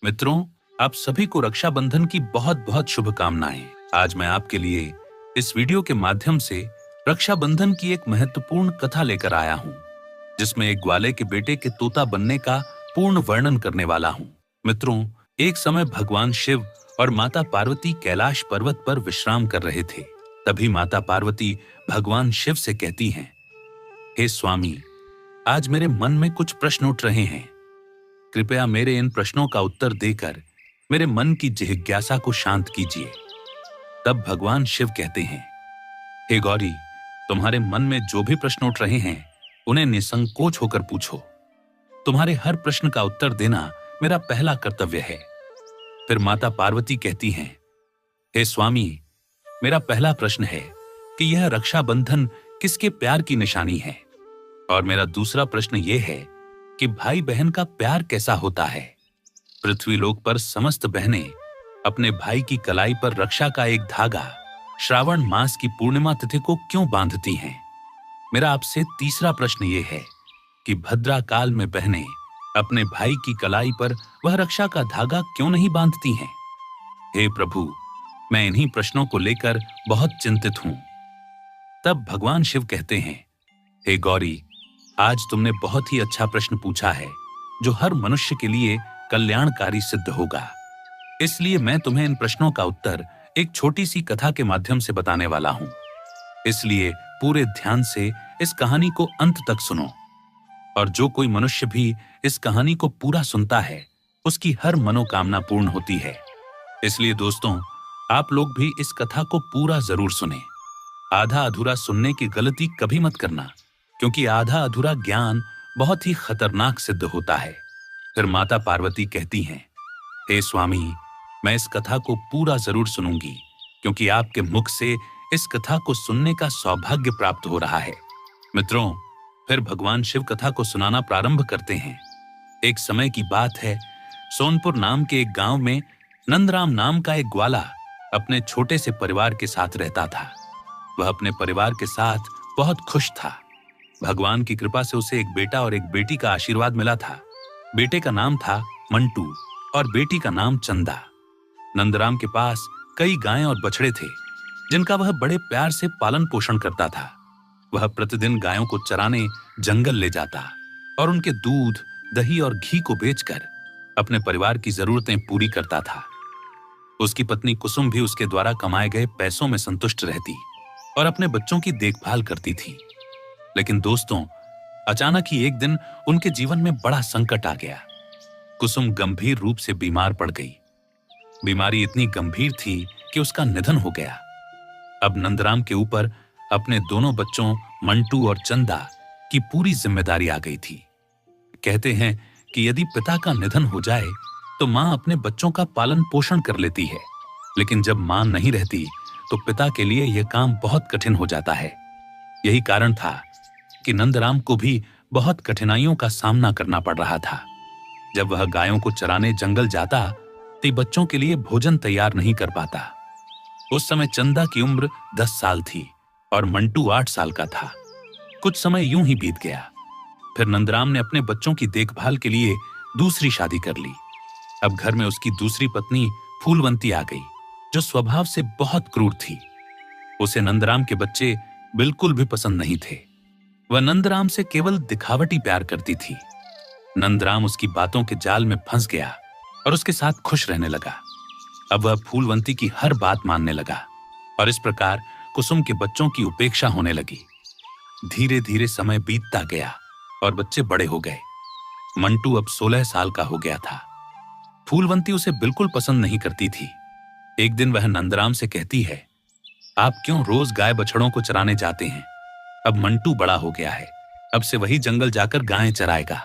मित्रों, आप सभी को रक्षाबंधन की बहुत बहुत शुभकामनाएं। आज मैं आपके लिए इस वीडियो के माध्यम से रक्षाबंधन की एक महत्वपूर्ण कथा लेकर आया हूं, जिसमें एक ग्वाले के बेटे के तोता बनने का पूर्ण वर्णन करने वाला हूं। मित्रों, एक समय भगवान शिव और माता पार्वती कैलाश पर्वत पर विश्राम कर रहे थे। तभी माता पार्वती भगवान शिव से कहती हैं, हे स्वामी, आज मेरे मन में कुछ प्रश्न उठ रहे हैं। कृपया मेरे इन प्रश्नों का उत्तर देकर मेरे मन की जिज्ञासा को शांत कीजिए। तब भगवान शिव कहते हैं, हे गौरी, तुम्हारे मन में जो भी प्रश्न उठ रहे हैं उन्हें निसंकोच होकर पूछो। तुम्हारे हर प्रश्न का उत्तर देना मेरा पहला कर्तव्य है। फिर माता पार्वती कहती हैं, हे स्वामी, मेरा पहला प्रश्न है कि यह रक्षाबंधन किसके प्यार की निशानी है, और मेरा दूसरा प्रश्न यह है कि भाई बहन का प्यार कैसा होता है। पृथ्वीलोक पर समस्त बहनें अपने भाई की कलाई पर रक्षा का एक धागा श्रावण मास की पूर्णिमा तिथि को क्यों बांधती हैं। मेरा आपसे तीसरा प्रश्न यह है कि भद्रा काल में बहनें अपने भाई की कलाई पर वह रक्षा का धागा क्यों नहीं बांधती हैं। हे प्रभु, मैं इन्हीं प्रश्नों को लेकर बहुत चिंतित हूं। तब भगवान शिव कहते हैं, हे गौरी, आज तुमने बहुत ही अच्छा प्रश्न पूछा है जो हर मनुष्य के लिए कल्याणकारी सिद्ध होगा। इसलिए मैं तुम्हें इन प्रश्नों का उत्तर एक छोटी सी कथा के माध्यम से बताने वाला हूं। इसलिए पूरे ध्यान से इस कहानी को अंत तक सुनो, और जो कोई मनुष्य भी इस कहानी को पूरा सुनता है उसकी हर मनोकामना पूर्ण होती है। इसलिए दोस्तों, आप लोग भी इस कथा को पूरा जरूर सुने। आधा अधूरा सुनने की गलती कभी मत करना, क्योंकि आधा अधूरा ज्ञान बहुत ही खतरनाक सिद्ध होता है। फिर माता पार्वती कहती हैं, हे स्वामी, मैं इस कथा को पूरा जरूर सुनूंगी, क्योंकि आपके मुख से इस कथा को सुनने का सौभाग्य प्राप्त हो रहा है। मित्रों, फिर भगवान शिव कथा को सुनाना प्रारंभ करते हैं। एक समय की बात है, सोनपुर नाम के एक गांव में नंदराम नाम का एक ग्वाला अपने छोटे से परिवार के साथ रहता था। वह अपने परिवार के साथ बहुत खुश था। भगवान की कृपा से उसे एक बेटा और एक बेटी का आशीर्वाद मिला था। बेटे का नाम था मंटू और बेटी का नाम चंदा। नंदराम के पास कई गायें और बछड़े थे, जिनका वह बड़े प्यार से पालन पोषण करता था। वह प्रतिदिन गायों को चराने जंगल ले जाता और उनके दूध, दही और घी को बेचकर अपने परिवार की जरूरतें पूरी करता था। उसकी पत्नी कुसुम भी उसके द्वारा कमाए गए पैसों में संतुष्ट रहती और अपने बच्चों की देखभाल करती थी। लेकिन दोस्तों, अचानक ही एक दिन उनके जीवन में बड़ा संकट आ गया। कुसुम गंभीर रूप से बीमार पड़ गई। बीमारी इतनी गंभीर थी कि उसका निधन हो गया। अब नंदराम के ऊपर अपने दोनों बच्चों मंटू और चंदा की पूरी जिम्मेदारी आ गई थी। कहते हैं कि यदि पिता का निधन हो जाए तो मां अपने बच्चों का पालन पोषण कर लेती है, लेकिन जब मां नहीं रहती तो पिता के लिए यह काम बहुत कठिन हो जाता है। यही कारण था कि नंदराम को भी बहुत कठिनाइयों का सामना करना पड़ रहा था। जब वह गायों को चराने जंगल जाता तो बच्चों के लिए भोजन तैयार नहीं कर पाता। उस समय चंदा की उम्र 10 साल थी और मंटू 8 साल का था। कुछ समय यूं ही बीत गया। फिर नंदराम ने अपने बच्चों की देखभाल के लिए दूसरी शादी कर ली। अब घर में उसकी दूसरी पत्नी फूलवंती आ गई, जो स्वभाव से बहुत क्रूर थी। उसे नंदराम के बच्चे बिल्कुल भी पसंद नहीं थे। वह नंदराम से केवल दिखावटी प्यार करती थी। नंदराम उसकी बातों के जाल में फंस गया और उसके साथ खुश रहने लगा। अब वह फूलवंती की हर बात मानने लगा और इस प्रकार कुसुम के बच्चों की उपेक्षा होने लगी। धीरे धीरे समय बीतता गया और बच्चे बड़े हो गए। मंटू अब 16 साल का हो गया था। फूलवंती उसे बिल्कुल पसंद नहीं करती थी। एक दिन वह नंदराम से कहती है, आप क्यों रोज गाय बछड़ों को चराने जाते हैं? अब मंटू बड़ा हो गया है, अब से वही जंगल जाकर गायें चराएगा।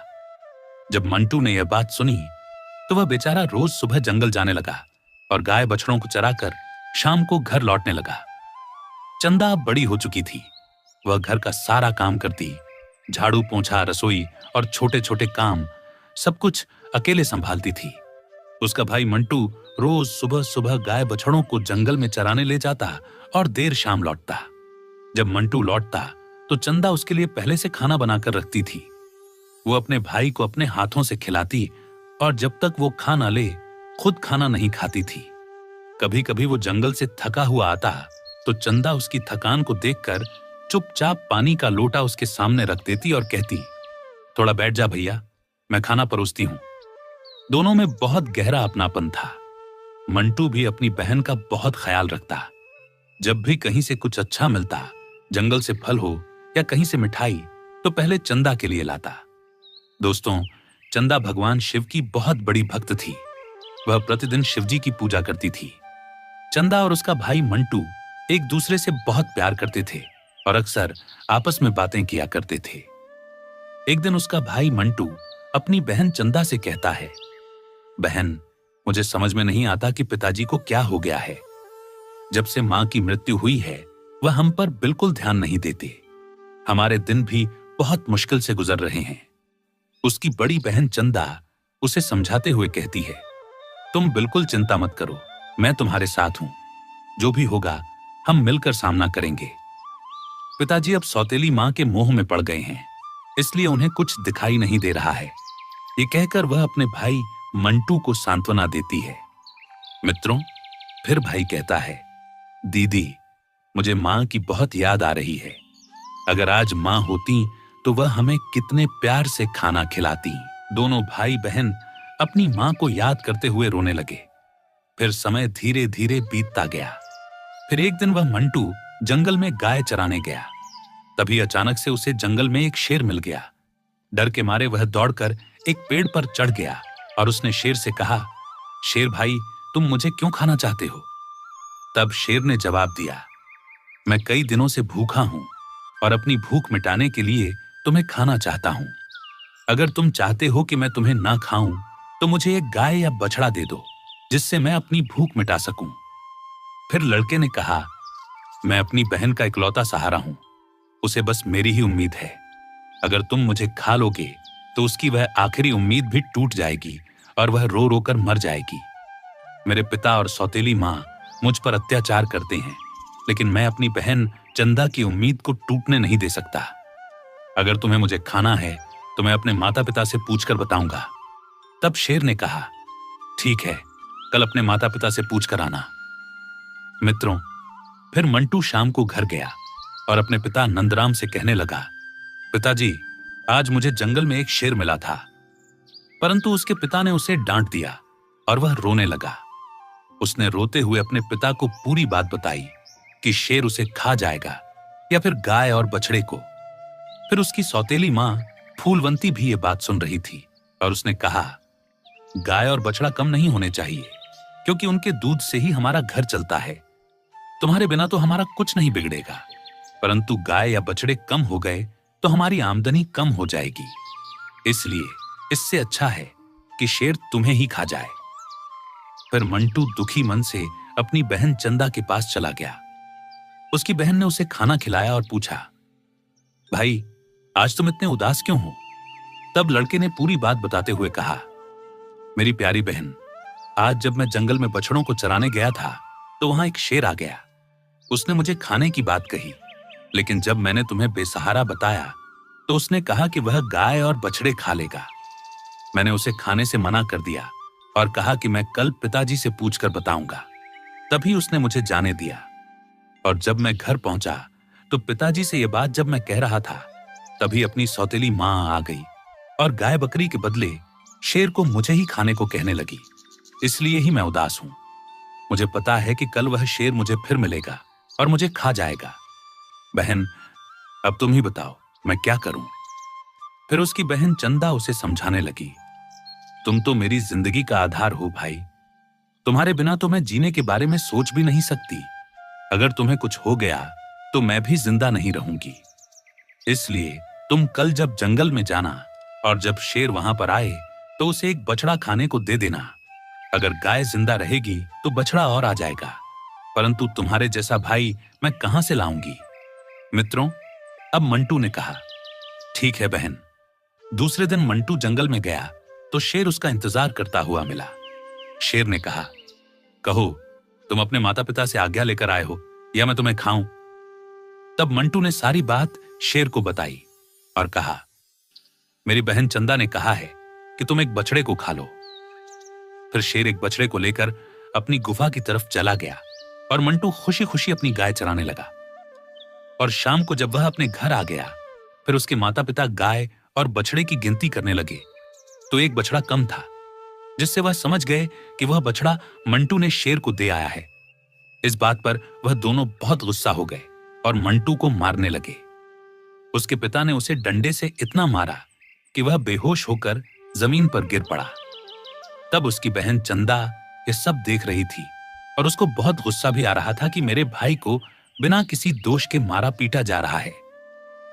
जब मंटू ने यह बात सुनी तो वह बेचारा रोज सुबह जंगल जाने लगा और गाय बछड़ों को चराकर शाम को घर लौटने लगा। चंदा अब बड़ी हो चुकी थी। वह घर का सारा काम करती, झाड़ू पोंछा, रसोई और छोटे छोटे काम सब कुछ अकेले संभालती थी। उसका भाई मंटू रोज सुबह सुबह गाय बछड़ों को जंगल में चराने ले जाता और देर शाम लौटता। जब मंटू लौटता तो चंदा उसके लिए पहले से खाना बनाकर रखती थी। वो अपने भाई को अपने हाथों से खिलाती और जब तक वो खा ना ले खुद खाना नहीं खाती थी। कभी कभी वो जंगल से थका हुआ आता तो चंदा उसकी थकान को देखकर चुपचाप पानी का लोटा उसके सामने रख देती और कहती, थोड़ा बैठ जा भैया, मैं खाना परोसती हूं। दोनों में बहुत गहरा अपनापन था। मंटू भी अपनी बहन का बहुत ख्याल रखता। जब भी कहीं से कुछ अच्छा मिलता, जंगल से फल हो या कहीं से मिठाई, तो पहले चंदा के लिए लाता। दोस्तों, चंदा भगवान शिव की बहुत बड़ी भक्त थी। वह प्रतिदिन शिवजी की पूजा करती थी। चंदा और उसका भाई मंटू एक दूसरे से बहुत प्यार करते थे और अक्सर आपस में बातें किया करते थे। एक दिन उसका भाई मंटू अपनी बहन चंदा से कहता है, बहन, मुझे समझ में नहीं आता कि पिताजी को क्या हो गया है। जब से मां की मृत्यु हुई है, वह हम पर बिल्कुल ध्यान नहीं देते। हमारे दिन भी बहुत मुश्किल से गुजर रहे हैं। उसकी बड़ी बहन चंदा उसे समझाते हुए कहती है, तुम बिल्कुल चिंता मत करो, मैं तुम्हारे साथ हूं। जो भी होगा हम मिलकर सामना करेंगे। पिताजी अब सौतेली मां के मोह में पड़ गए हैं, इसलिए उन्हें कुछ दिखाई नहीं दे रहा है। ये कहकर वह अपने भाई मंटू को सांत्वना देती है। मित्रों, फिर भाई कहता है, दीदी, मुझे मां की बहुत याद आ रही है। अगर आज मां होती तो वह हमें कितने प्यार से खाना खिलाती। दोनों भाई बहन अपनी मां को याद करते हुए रोने लगे। फिर समय धीरे धीरे बीतता गया। फिर एक दिन वह मंटू जंगल में गाय चराने गया। तभी अचानक से उसे जंगल में एक शेर मिल गया। डर के मारे वह दौड़कर एक पेड़ पर चढ़ गया और उसने शेर से कहा, शेर भाई, तुम मुझे क्यों खाना चाहते हो? तब शेर ने जवाब दिया, मैं कई दिनों से भूखा हूं और अपनी भूख मिटाने के लिए तुम्हें खाना चाहता हूं। अगर तुम चाहते हो कि मैं तुम्हें ना खाऊं, तो मुझे एक गाय या बछड़ा दे दो, जिससे मैं अपनी भूख मिटा सकूं। फिर लड़के ने कहा, मैं अपनी बहन का इकलौता सहारा हूं, उसे बस मेरी ही उम्मीद है। अगर तुम मुझे खा लोगे तो उसकी वह आखिरी उम्मीद भी टूट जाएगी और वह रो रो कर मर जाएगी। मेरे पिता और सौतेली मां मुझ पर अत्याचार करते हैं, लेकिन मैं अपनी बहन चंदा की उम्मीद को टूटने नहीं दे सकता। अगर तुम्हें मुझे खाना है तो मैं अपने माता पिता से पूछकर बताऊंगा। तब शेर ने कहा, ठीक है, कल अपने माता पिता से पूछकर आना। मित्रों, फिर मंटू शाम को घर गया और अपने पिता नंदराम से कहने लगा, पिताजी, आज मुझे जंगल में एक शेर मिला था। परंतु उसके पिता ने उसे डांट दिया और वह रोने लगा। उसने रोते हुए अपने पिता को पूरी बात बताई कि शेर उसे खा जाएगा या फिर गाय और बछड़े को। फिर उसकी सौतेली मां फूलवंती भी ये बात सुन रही थी और उसने कहा, गाय और बछड़ा कम नहीं होने चाहिए, क्योंकि उनके दूध से ही हमारा घर चलता है। तुम्हारे बिना तो हमारा कुछ नहीं बिगड़ेगा, परंतु गाय या बछड़े कम हो गए तो हमारी आमदनी कम हो जाएगी। इसलिए इससे अच्छा है कि शेर तुम्हें ही खा जाए। फिर मंटू दुखी मन से अपनी बहन चंदा के पास चला गया। उसकी बहन ने उसे खाना खिलाया और पूछा, भाई, आज तुम इतने उदास क्यों हो? तब लड़के ने पूरी बात बताते हुए कहा, मेरी प्यारी बहन, आज जब मैं जंगल में बछड़ों को चराने गया था तो वहां एक शेर आ गया। उसने मुझे खाने की बात कही, लेकिन जब मैंने तुम्हें बेसहारा बताया तो उसने कहा कि वह गाय और बछड़े खा लेगा। मैंने उसे खाने से मना कर दिया और कहा कि मैं कल पिताजी से पूछकर बताऊंगा। तभी उसने मुझे जाने दिया। और जब मैं घर पहुंचा तो पिताजी से यह बात जब मैं कह रहा था, तभी अपनी सौतेली मां आ गई और गाय बकरी के बदले शेर को मुझे ही खाने को कहने लगी। इसलिए ही मैं उदास हूं। मुझे पता है कि कल वह शेर मुझे फिर मिलेगा और मुझे खा जाएगा। बहन, अब तुम ही बताओ, मैं क्या करूं? फिर उसकी बहन चंदा उसे समझाने लगी, तुम तो मेरी जिंदगी का आधार हो भाई। तुम्हारे बिना तो मैं जीने के बारे में सोच भी नहीं सकती। अगर तुम्हें कुछ हो गया तो मैं भी जिंदा नहीं रहूंगी। इसलिए तुम कल जब जंगल में जाना और जब शेर वहां पर आए तो उसे एक बछड़ा खाने को दे देना। अगर गाय जिंदा रहेगी तो बछड़ा और आ जाएगा, परंतु तुम्हारे जैसा भाई मैं कहां से लाऊंगी? मित्रों, अब मंटू ने कहा, ठीक है बहन। दूसरे दिन मंटू जंगल में गया तो शेर उसका इंतजार करता हुआ मिला। शेर ने कहा, कहो, तुम अपने माता पिता से आज्ञा लेकर आए हो या मैं तुम्हें खाऊं? तब मंटू ने सारी बात शेर को बताई और कहा, मेरी बहन चंदा ने कहा है कि तुम एक बछड़े को खा लो। फिर शेर एक बछड़े को लेकर अपनी गुफा की तरफ चला गया और मंटू खुशी खुशी अपनी गाय चराने लगा। और शाम को जब वह अपने घर आ गया, फिर उसके माता पिता गाय और बछड़े की गिनती करने लगे तो एक बछड़ा कम था, जिससे वह समझ गए कि वह बछड़ा मंटू ने शेर को दे आया है। इस बात पर वह दोनों बहुत गुस्सा हो गए और मंटू को मारने लगे। उसके पिता ने उसे डंडे से इतना मारा कि वह बेहोश होकर जमीन पर गिर पड़ा। तब उसकी बहन चंदा ये सब देख रही थी और उसको बहुत गुस्सा भी आ रहा था कि मेरे भाई को बिना किसी दोष के मारा पीटा जा रहा है,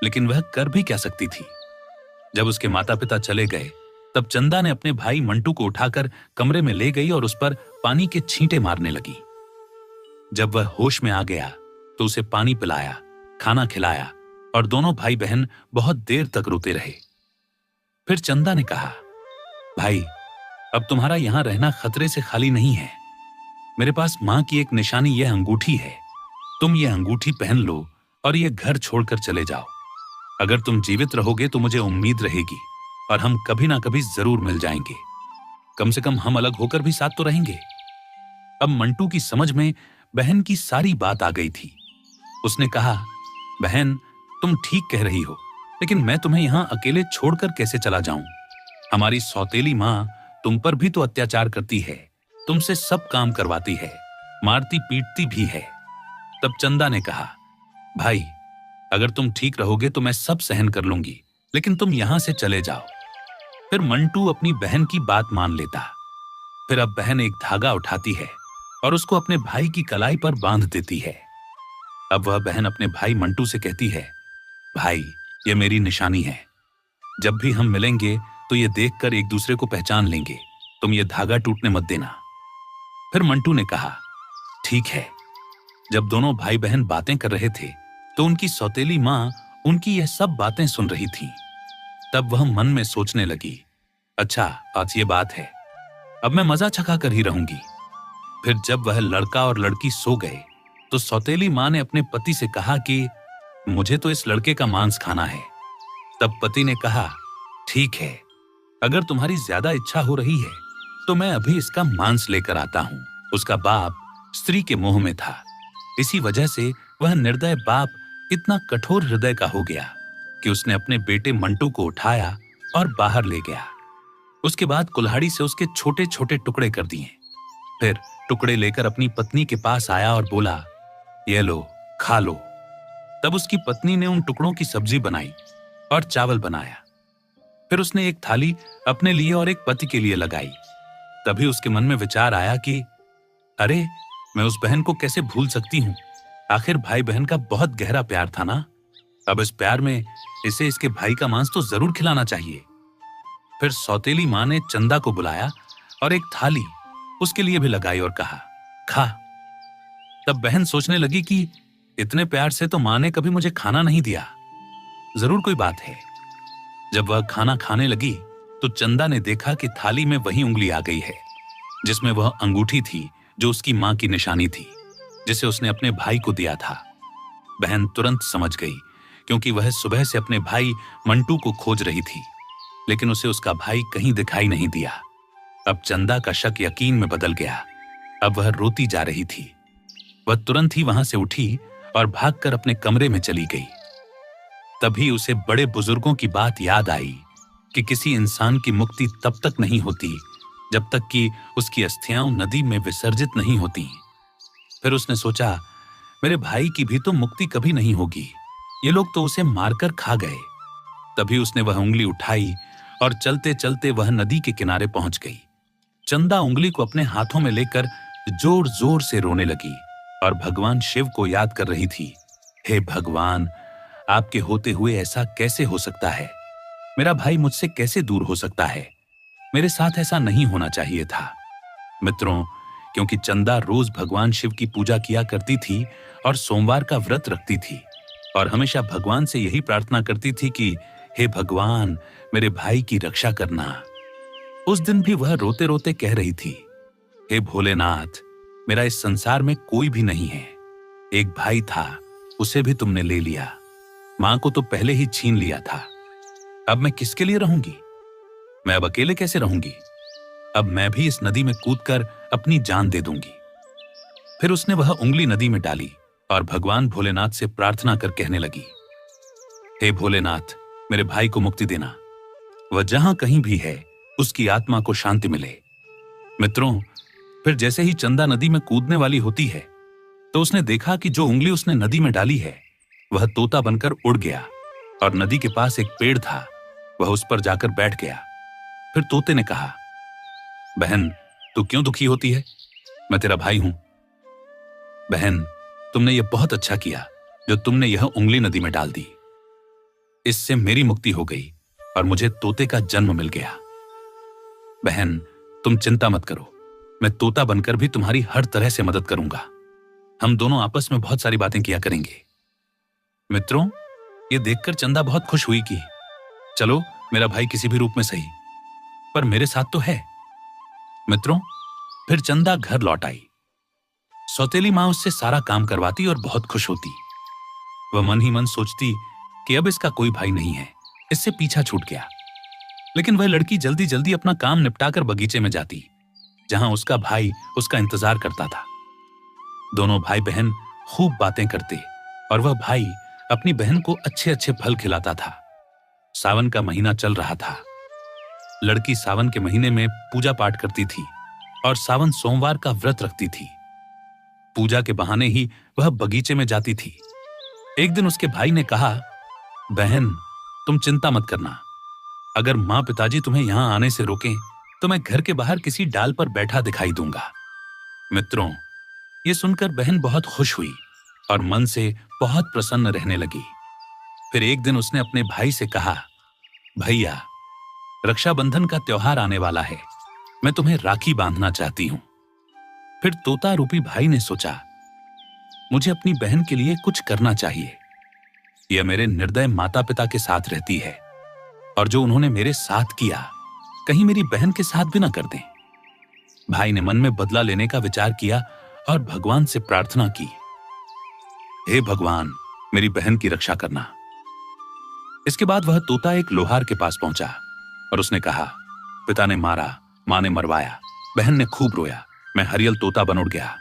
लेकिन वह कर भी क्या सकती थी। जब उसके माता पिता चले गए तब चंदा ने अपने भाई मंटू को उठाकर कमरे में ले गई और उस पर पानी के छींटे मारने लगी। जब वह होश में आ गया तो उसे पानी पिलाया, खाना खिलाया और दोनों भाई बहन बहुत देर तक रोते रहे। फिर चंदा ने कहा, भाई, अब तुम्हारा यहां रहना खतरे से खाली नहीं है। मेरे पास मां की एक निशानी यह अंगूठी है। तुम यह अंगूठी पहन लो और यह घर छोड़कर चले जाओ। अगर तुम जीवित रहोगे तो मुझे उम्मीद रहेगी और हम कभी ना कभी जरूर मिल जाएंगे। कम से कम हम अलग होकर भी साथ तो रहेंगे। अब मंटू की समझ में बहन की सारी बात आ गई थी। उसने कहा, बहन, तुम ठीक कह रही हो, लेकिन मैं तुम्हें यहां अकेले छोड़कर कैसे चला जाऊं? हमारी सौतेली मां तुम पर भी तो अत्याचार करती है, तुमसे सब काम करवाती है, मारती पीटती भी है। तब चंदा ने कहा, भाई, अगर तुम ठीक रहोगे तो मैं सब सहन कर लूंगी, लेकिन तुम यहां से चले जाओ। फिर मंटू अपनी बहन की बात मान लेता। फिर अब बहन एक धागा उठाती है और उसको अपने भाई की कलाई पर बांध देती है। अब वह बहन अपने भाई मंटू से कहती है, भाई, ये मेरी निशानी है। जब भी हम मिलेंगे तो ये देखकर एक दूसरे को पहचान लेंगे। तुम ये धागा टूटने मत देना। फिर मंटू ने कहा, ठीक है। जब दोनों भाई बहन बातें कर रहे थे तो उनकी सौतेली मां उनकी यह सब बातें सुन रही थी। तब वह मन में सोचने लगी, अच्छा, आज ये बात है, अब मैं मजा छका कर ही रहूंगी। फिर जब वह लड़का और लड़की सो गए तो सौतेली मां ने अपने पति से कहा कि मुझे तो इस लड़के का मांस खाना है। तब पति ने कहा, ठीक है, अगर तुम्हारी ज्यादा इच्छा हो रही है तो मैं अभी इसका मांस लेकर आता हूं। उसका बाप स्त्री के मोह में था, इसी वजह से वह निर्दय बाप इतना कठोर हृदय का हो गया कि उसने अपने बेटे मंटू को उठाया और बाहर ले गया। उसके बाद कुल्हाड़ी से उसके छोटे छोटे टुकड़े कर दिए। फिर टुकड़े लेकर अपनी पत्नी के पास आया और बोला, ये लो, खा लो। तब उसकी पत्नी ने उन टुकड़ों की सब्जी बनाई और चावल बनाया। फिर उसने एक थाली अपने लिए और एक पति के लिए लगाई। तभी उसके मन में विचार आया कि अरे, मैं उस बहन को कैसे भूल सकती हूं? आखिर भाई बहन का बहुत गहरा प्यार था ना। अब इस प्यार में इसे इसके भाई का मांस तो जरूर खिलाना चाहिए। फिर सौतेली मां ने चंदा को बुलाया और एक थाली उसके लिए भी लगाई और कहा, खा। तब बहन सोचने लगी कि इतने प्यार से तो मां ने कभी मुझे खाना नहीं दिया, जरूर कोई बात है। जब वह खाना खाने लगी तो चंदा ने देखा कि थाली में वही उंगली आ गई है जिसमें वह अंगूठी थी जो उसकी मां की निशानी थी, जिसे उसने अपने भाई को दिया था। बहन तुरंत समझ गई, क्योंकि वह सुबह से अपने भाई मंटू को खोज रही थी, लेकिन उसे उसका भाई कहीं दिखाई नहीं दिया। अब चंदा का शक यकीन में बदल गया। अब वह रोती जा रही थी। वह तुरंत ही वहां से उठी और भागकर अपने कमरे में चली गई। तभी उसे बड़े बुजुर्गों की बात याद आई कि किसी इंसान की मुक्ति तब तक नहीं होती जब तक कि उसकी अस्थियां नदी में विसर्जित नहीं होती। फिर उसने सोचा, मेरे भाई की भी तो मुक्ति कभी नहीं होगी, ये लोग तो उसे मारकर खा गए। तभी उसने वह उंगली उठाई और चलते चलते वह नदी के किनारे पहुंच गई। चंदा उंगली को अपने हाथों में लेकर जोर जोर से रोने लगी और भगवान शिव को याद कर रही थी। हे भगवान, आपके होते हुए ऐसा कैसे हो सकता है? मेरा भाई मुझसे कैसे दूर हो सकता है? मेरे साथ ऐसा नहीं होना चाहिए था। मित्रों, क्योंकि चंदा रोज भगवान शिव की पूजा किया करती थी और सोमवार का व्रत रखती थी और हमेशा भगवान से यही प्रार्थना करती थी कि हे भगवान, मेरे भाई की रक्षा करना। उस दिन भी वह रोते रोते कह रही थी, हे भोलेनाथ, मेरा इस संसार में कोई भी नहीं है। एक भाई था, उसे भी तुमने ले लिया। मां को तो पहले ही छीन लिया था। अब मैं किसके लिए रहूंगी? मैं अब अकेले कैसे रहूंगी? अब मैं भी इस नदी में कूदकर अपनी जान दे दूंगी। फिर उसने वह उंगली नदी में डाली और भगवान भोलेनाथ से प्रार्थना कर कहने लगी, हे भोलेनाथ, मेरे भाई को मुक्ति देना। वह जहां कहीं भी है उसकी आत्मा को शांति मिले। मित्रों, फिर जैसे ही चंदा नदी में कूदने वाली होती है तो उसने देखा कि जो उंगली उसने नदी में डाली है वह तोता बनकर उड़ गया और नदी के पास एक पेड़ था, वह उस पर जाकर बैठ गया। फिर तोते ने कहा, बहन, तू क्यों दुखी होती है? मैं तेरा भाई हूं। बहन, तुमने यह बहुत अच्छा किया जो तुमने यह उंगली नदी में डाल दी। इससे मेरी मुक्ति हो गई और मुझे तोते का जन्म मिल गया। बहन, तुम चिंता मत करो, मैं तोता बनकर भी तुम्हारी हर तरह से मदद करूंगा। हम दोनों आपस में बहुत सारी बातें किया करेंगे। मित्रों, ये देखकर चंदा बहुत खुश हुई कि चलो, मेरा भाई किसी भी रूप में सही, पर मेरे साथ तो है। मित्रों, फिर चंदा घर लौट आई। सौतेली मां उससे सारा काम करवाती और बहुत खुश होती। वह मन ही मन सोचती कि अब इसका कोई भाई नहीं है, इससे पीछा छूट गया। लेकिन वह लड़की जल्दी जल्दी अपना काम निपटाकर बगीचे में जाती, जहां उसका भाई उसका इंतजार करता था। दोनों भाई बहन खूब बातें करते और वह भाई अपनी बहन को अच्छे अच्छे फल खिलाता था। सावन का महीना चल रहा था। लड़की सावन के महीने में पूजा पाठ करती थी और सावन सोमवार का व्रत रखती थी। पूजा के बहाने ही वह बगीचे में जाती थी। एक दिन उसके भाई ने कहा, बहन, तुम चिंता मत करना। अगर मां पिताजी तुम्हें यहां आने से रोकें तो मैं घर के बाहर किसी डाल पर बैठा दिखाई दूंगा। मित्रों, ये सुनकर बहन बहुत खुश हुई और मन से बहुत प्रसन्न रहने लगी। फिर एक दिन उसने अपने भाई से कहा, भैया, रक्षाबंधन का त्योहार आने वाला है, मैं तुम्हें राखी बांधना चाहती हूं। फिर तोता रूपी भाई ने सोचा, मुझे अपनी बहन के लिए कुछ करना चाहिए। यह मेरे निर्दय माता पिता के साथ रहती है और जो उन्होंने मेरे साथ किया कहीं मेरी बहन के साथ भी ना कर दें। भाई ने मन में बदला लेने का विचार किया और भगवान से प्रार्थना की, हे भगवान, मेरी बहन की रक्षा करना। इसके बाद वह तोता एक लोहार के पास पहुंचा और उसने कहा, पिता ने मारा, मां ने मरवाया, बहन ने खूब रोया, मैं हरियल तोता बन उड़ गया।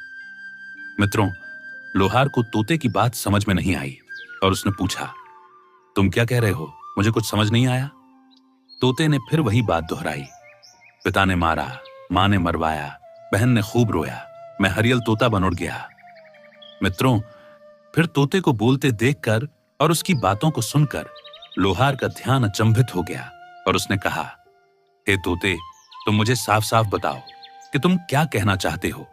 मित्रों, लोहार को तोते की बात समझ में नहीं आई और उसने पूछा, तुम क्या कह रहे हो? मुझे कुछ समझ नहीं आया। तोते ने फिर वही बात दोहराई, पिता ने मारा, मां ने मरवाया, बहन ने खूब रोया, मैं हरियल तोता बन उड़ गया। मित्रों, फिर तोते को बोलते देखकर और उसकी बातों को सुनकर लोहार का ध्यान अचंभित हो गया और उसने कहा, हे तोते, तुम मुझे साफ साफ बताओ कि तुम क्या कहना चाहते हो।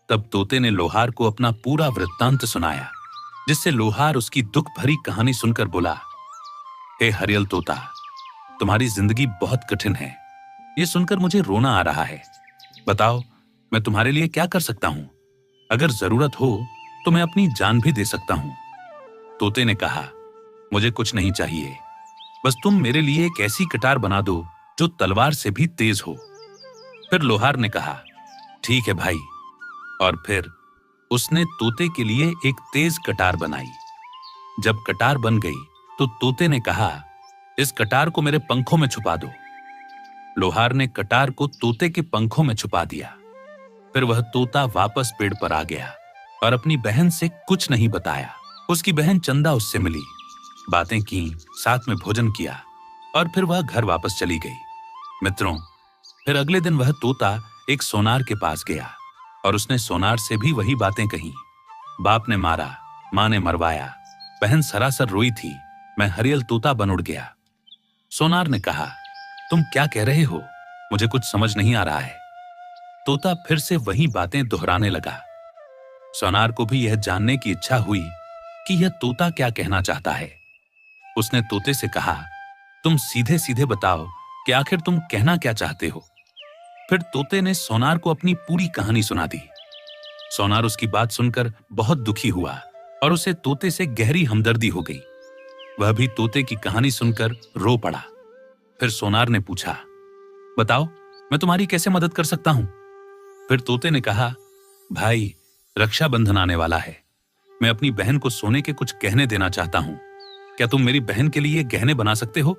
तब तोते ने लोहार को अपना पूरा वृत्तांत सुनाया, जिससे लोहार उसकी दुख भरी कहानी सुनकर बोला, हे हरियल तोता, तुम्हारी जिंदगी बहुत कठिन है। यह सुनकर मुझे रोना आ रहा है। बताओ, मैं तुम्हारे लिए क्या कर सकता हूं? अगर जरूरत हो तो मैं अपनी जान भी दे सकता हूं। तोते ने कहा, मुझे कुछ नहीं चाहिए, बस तुम मेरे लिए एक ऐसी कटार बना दो जो तलवार से भी तेज हो। फिर लोहार ने कहा, ठीक है भाई। और फिर उसने तोते के लिए एक तेज कटार बनाई। जब कटार बन गई तो तोते ने कहा, इस कटार को मेरे पंखों में छुपा दो। लोहार ने कटार को तोते के पंखों में छुपा दिया। फिर वह तोता वापस पेड़ पर आ गया और अपनी बहन से कुछ नहीं बताया। उसकी बहन चंदा उससे मिली, बातें की, साथ में भोजन किया और फिर वह घर वापस चली गई। मित्रों, फिर अगले दिन वह तोता एक सोनार के पास गया और उसने सोनार से भी वही बातें कही। बाप ने मारा, मां ने मरवाया, बहन सरासर रोई थी, मैं हरियल तोता बन उड़ गया। सोनार ने कहा, तुम क्या कह रहे हो? मुझे कुछ समझ नहीं आ रहा है। तोता फिर से वही बातें दोहराने लगा। सोनार को भी यह जानने की इच्छा हुई कि यह तोता क्या कहना चाहता है। उसने तोते से कहा, तुम सीधे सीधे बताओ कि आखिर तुम कहना क्या चाहते हो। फिर तोते ने सोनार को अपनी पूरी कहानी सुना दी। सोनार उसकी बात सुनकर बहुत दुखी हुआ और उसे तोते से गहरी हमदर्दी हो गई। वह भी तोते की कहानी सुनकर रो पड़ा। फिर सोनार ने पूछा, बताओ, मैं तुम्हारी कैसे मदद कर सकता हूं? फिर तोते ने कहा, भाई, रक्षाबंधन आने वाला है। मैं अपनी बहन को सोने के कुछ गहने देना चाहता हूं। क्या तुम मेरी बहन के लिए गहने बना सकते हो?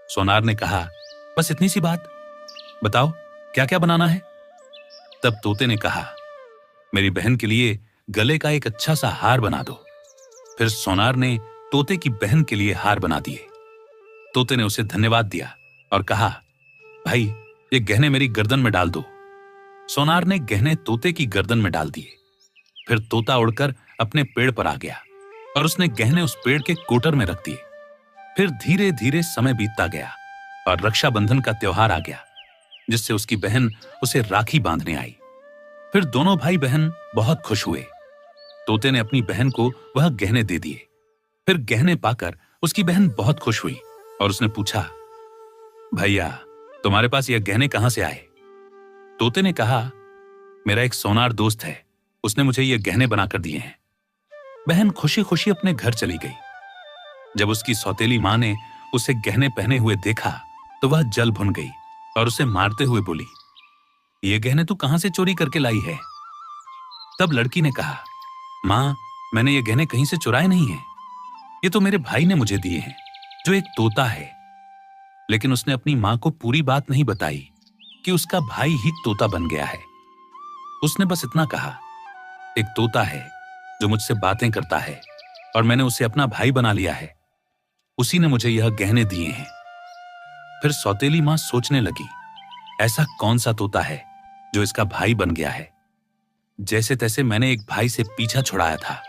सोनार ने कहा, बस इतनी सी बात? बताओ, क्या क्या बनाना है? तब तोते ने कहा, मेरी बहन के लिए गले का एक अच्छा सा हार बना दो। फिर सोनार ने तोते की बहन के लिए हार बना दिए। तोते ने उसे धन्यवाद दिया और कहा, भाई ये गहने मेरी गर्दन में डाल दो। सोनार ने गहने तोते की गर्दन में डाल दिए। फिर तोता उड़कर अपने पेड़ पर आ गया और उसने गहने उस पेड़ के कोटर में रख दिए। फिर धीरे धीरे समय बीतता गया और रक्षाबंधन का त्योहार आ गया, जिससे उसकी बहन उसे राखी बांधने आई। फिर दोनों भाई बहन बहुत खुश हुए। तोते ने अपनी बहन को वह गहने दे दिए। फिर गहने पाकर उसकी बहन बहुत खुश हुई और उसने पूछा, भैया तुम्हारे पास यह गहने कहां से आए? तोते ने कहा, मेरा एक सोनार दोस्त है, उसने मुझे ये गहने बनाकर दिए हैं। बहन खुशी खुशी अपने घर चली गई। जब उसकी सौतेली मां ने उसे गहने पहने हुए देखा तो वह जल भुन गई और उसे मारते हुए बोली, ये गहने तू कहां से चोरी करके लाई है? तब लड़की ने कहा, मां मैंने ये गहने कहीं से चुराए नहीं हैं। ये तो मेरे भाई ने मुझे दिए हैं, जो एक तोता है। लेकिन उसने अपनी मां को पूरी बात नहीं बताई कि उसका भाई ही तोता बन गया है। उसने बस इतना कहा, एक तोता है जो मुझसे बातें करता है और मैंने उसे अपना भाई बना लिया है। उसी ने मुझे यह गहने दिए हैं। फिर सौतेली मां सोचने लगी, ऐसा कौन सा तोता है जो इसका भाई बन गया है? जैसे तैसे मैंने एक भाई से पीछा छुड़ाया था,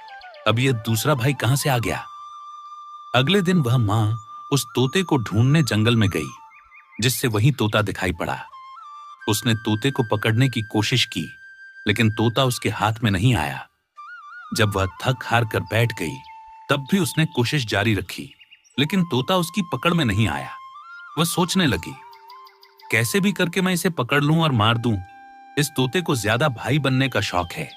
अब यह दूसरा भाई कहां से आ गया? अगले दिन वह मां उस तोते को ढूंढने जंगल में गई, जिससे वही तोता दिखाई पड़ा। उसने तोते को पकड़ने की कोशिश की, लेकिन तोता उसके हाथ में नहीं आया। जब वह थक हार कर बैठ गई, तब भी उसने कोशिश जारी रखी, लेकिन तोता उसकी पकड़ में नहीं आया। वह सोचने लगी, कैसे भी करके मैं इसे पकड़ लूं और मार दूं। इस तोते को ज्यादा भाई बनने का शौक है।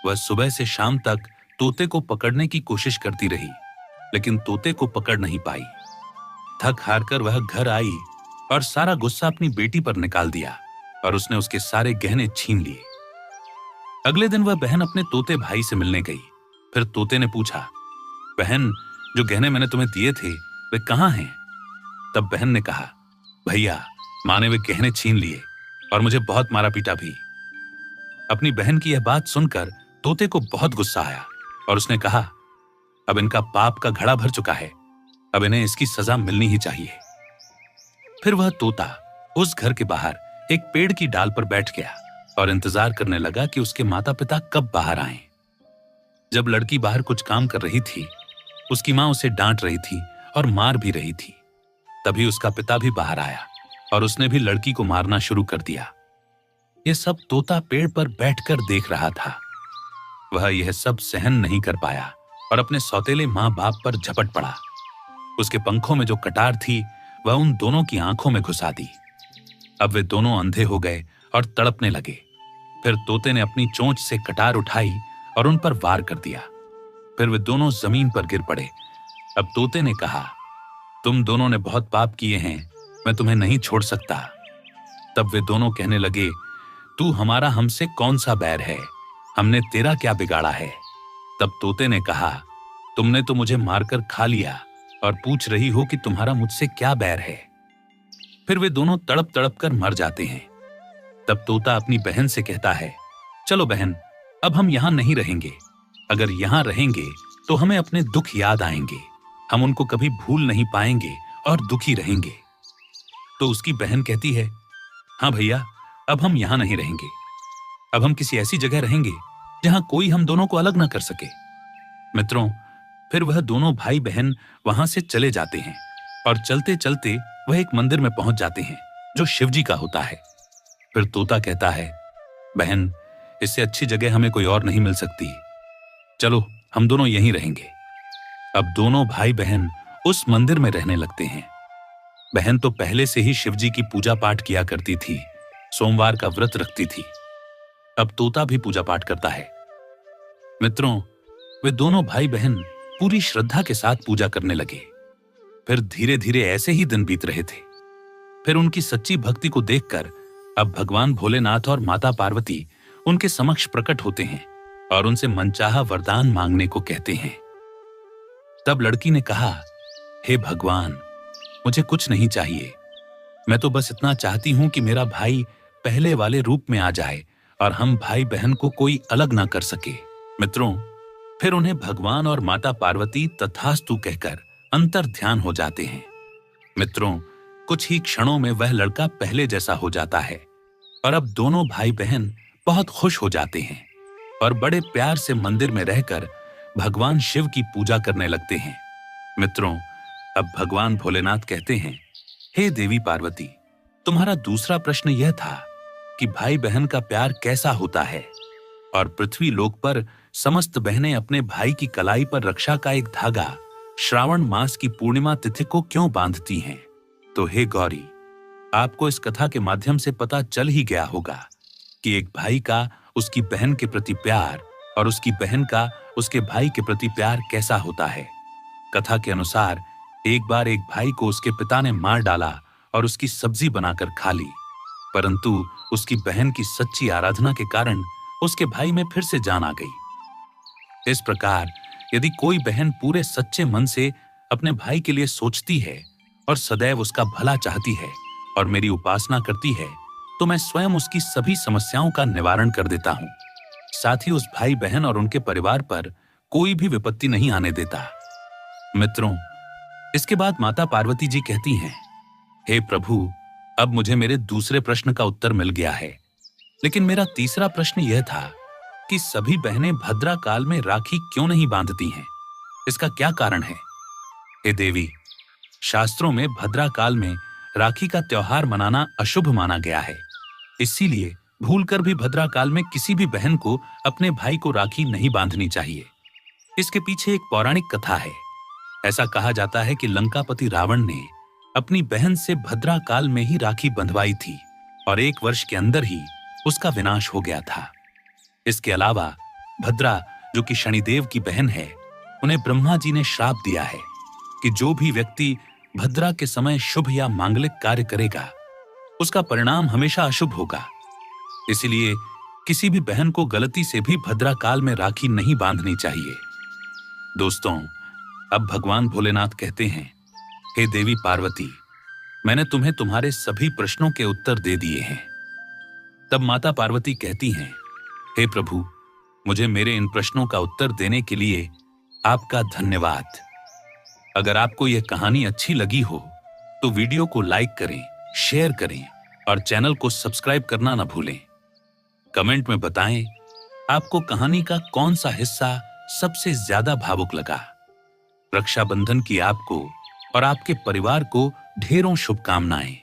वह सुबह से शाम तक तोते को पकड़ने की कोशिश करती रही, लेकिन तोते को पकड़ नहीं पाई। थक हार कर वह घर आई और सारा गुस्सा अपनी बेटी पर निकाल दिया और उसने उसके सारे गहने छीन लिए। अगले दिन वह बहन अपने तोते भाई से मिलने गई। फिर तोते ने पूछा, बहन जो गहने मैंने तुम्हें दिए थे वे कहां हैं? तब बहन ने कहा, भैया मां ने वे गहने छीन लिए और मुझे बहुत मारा पीटा भी। अपनी बहन की यह बात सुनकर तोते को बहुत गुस्सा आया और उसने कहा, अब इनका पाप का घड़ा भर चुका है, अब इन्हें इसकी सजा मिलनी ही चाहिए। फिर वह तोता उस घर के बाहर एक पेड़ की डाल पर बैठ गया और इंतजार करने लगा कि उसके माता पिता कब बाहर आएं। जब लड़की बाहर कुछ काम कर रही थी, उसकी मां उसे डांट रही थी और मार भी रही थी। तभी उसका पिता भी बाहर आया और उसने भी लड़की को मारना शुरू कर दिया। यह सब तोता पेड़ पर बैठकर देख रहा था। वह यह सब सहन नहीं कर पाया और अपने सौतेले मां बाप पर झपट पड़ा। उसके पंखों में जो कटार थी वह उन दोनों की आंखों में घुसा दी। अब वे दोनों अंधे हो गए और तड़पने लगे। फिर तोते ने अपनी चोंच से कटार उठाई और उन पर वार कर दिया। फिर वे दोनों जमीन पर गिर पड़े। अब तोते ने कहा, तुम दोनों ने बहुत पाप किए हैं, मैं तुम्हें नहीं छोड़ सकता। तब वे दोनों कहने लगे, तू हमारा हमसे कौन सा बैर है? हमने तेरा क्या बिगाड़ा है? तब तोते ने कहा, तुमने तो मुझे मारकर खा लिया और पूछ रही हो कि तुम्हारा मुझसे क्या बैर है? फिर वे दोनों तड़प तड़प कर मर जाते हैं। तब तोता अपनी बहन से कहता है, चलो बहन, अब हम यहां नहीं रहेंगे। अगर यहां रहेंगे तो हमें अपने दुख याद आएंगे, हम उनको कभी भूल नहीं पाएंगे और दुखी रहेंगे। तो उसकी बहन कहती है, हाँ भैया, अब हम यहां नहीं रहेंगे। अब हम किसी ऐसी जगह रहेंगे जहां कोई हम दोनों को अलग ना कर सके। मित्रों, फिर वह दोनों भाई बहन वहां से चले जाते हैं और चलते चलते वह एक मंदिर में पहुंच जाते हैं जो शिवजी का होता है। फिर तोता कहता है, बहन, इससे अच्छी जगह हमें कोई और नहीं मिल सकती। चलो हम दोनों यहीं रहेंगे। अब दोनों भाई बहन उस मंदिर में रहने लगते हैं। बहन तो पहले से ही शिवजी की पूजा पाठ किया करती थी, सोमवार का व्रत रखती थी। अब तोता भी पूजा पाठ करता है। मित्रों, वे दोनों भाई बहन पूरी श्रद्धा के साथ पूजा करने लगे। फिर धीरे धीरे ऐसे ही दिन बीत रहे थे। फिर उनकी सच्ची भक्ति को देखकर अब भगवान भोलेनाथ और माता पार्वती उनके समक्ष प्रकट होते हैं और उनसे मनचाहा वरदान मांगने को कहते हैं। तब लड़की ने कहा, हे भगवान, मुझे कुछ नहीं चाहिए। मैं तो बस इतना चाहती हूं कि मेरा भाई पहले वाले रूप में आ जाए और हम भाई बहन को कोई अलग ना कर सके। मित्रों, फिर उन्हें भगवान और माता पार्वती तथास्तु कहकर अंतर ध्यान हो जाते हैं। मित्रों, कुछ ही क्षणों में वह लड़का पहले जैसा हो जाता है और अब दोनों भाई बहन बहुत खुश हो जाते हैं और बड़े प्यार से मंदिर में रहकर भगवान शिव की पूजा करने लगते हैं। मित्रों, अब भगवान भोलेनाथ कहते हैं, हे देवी पार्वती, तुम्हारा दूसरा प्रश्न यह था कि भाई बहन का प्यार कैसा होता है और पृथ्वी लोक पर समस्त बहनें अपने भाई की कलाई पर रक्षा का एक धागा श्रावण मास की पूर्णिमा तिथि को क्यों बांधती हैं? तो हे गौरी, आपको इस कथा के माध्यम से पता चल ही गया होगा कि एक भाई का उसकी बहन के प्रति प्यार और उसकी बहन का उसके भाई के प्रति प्यार कैसा होता है। कथा के अनुसार एक बार एक भाई को उसके पिता ने मार डाला और उसकी सब्जी बनाकर खा ली, परंतु उसकी बहन की सच्ची आराधना के कारण उसके भाई में फिर से जान आ गई। इस प्रकार यदि कोई बहन पूरे सच्चे मन से अपने भाई के लिए सोचती है और सदैव उसका भला चाहती है और मेरी उपासना करती है, तो मैं स्वयं उसकी सभी समस्याओं का निवारण कर देता हूँ। साथ ही उस भाई बहन और उनके परिवार पर कोई भी विपत्ति नहीं आने देता। मित्रों, इसके बाद माता पार्वती जी कहती हैं, हे प्रभु, अब मुझे मेरे दूसरे प्रश्न का उत्तर मिल गया है, लेकिन मेरा तीसरा प्रश्न यह था कि सभी बहनें भद्रा काल में राखी क्यों नहीं बांधती हैं? इसका क्या कारण है? हे देवी, शास्त्रों में भद्रा काल में राखी का त्योहार मनाना अशुभ माना गया है, इसीलिए भूलकर भी भद्रा काल में किसी भी बहन को अपने भाई को राखी नहीं बांधनी चाहिए। इसके पीछे एक पौराणिक कथा है। ऐसा कहा जाता है कि लंकापति रावण ने अपनी बहन से भद्रा काल में ही राखी बंधवाई थी और 1 वर्ष के अंदर ही उसका विनाश हो गया था। इसके अलावा भद्रा, जो कि शनिदेव की बहन है, उन्हें ब्रह्मा जी ने श्राप दिया है कि जो भी व्यक्ति भद्रा के समय शुभ या मांगलिक कार्य करेगा, उसका परिणाम हमेशा अशुभ होगा। इसलिए किसी भी बहन को गलती से भी भद्रा काल में राखी नहीं बांधनी चाहिए। दोस्तों, अब भगवान भोलेनाथ कहते हैं, हे देवी पार्वती, मैंने तुम्हें तुम्हारे सभी प्रश्नों के उत्तर दे दिए हैं। तब माता पार्वती कहती हैं, हे प्रभु, मुझे मेरे इन प्रश्नों का उत्तर देने के लिए आपका धन्यवाद। अगर आपको यह कहानी अच्छी लगी हो तो वीडियो को लाइक करें, शेयर करें और चैनल को सब्सक्राइब करना न भूलें। कमेंट में बताएं आपको कहानी का कौन सा हिस्सा सबसे ज्यादा भावुक लगा। रक्षाबंधन की आपको और आपके परिवार को ढेरों शुभकामनाएं।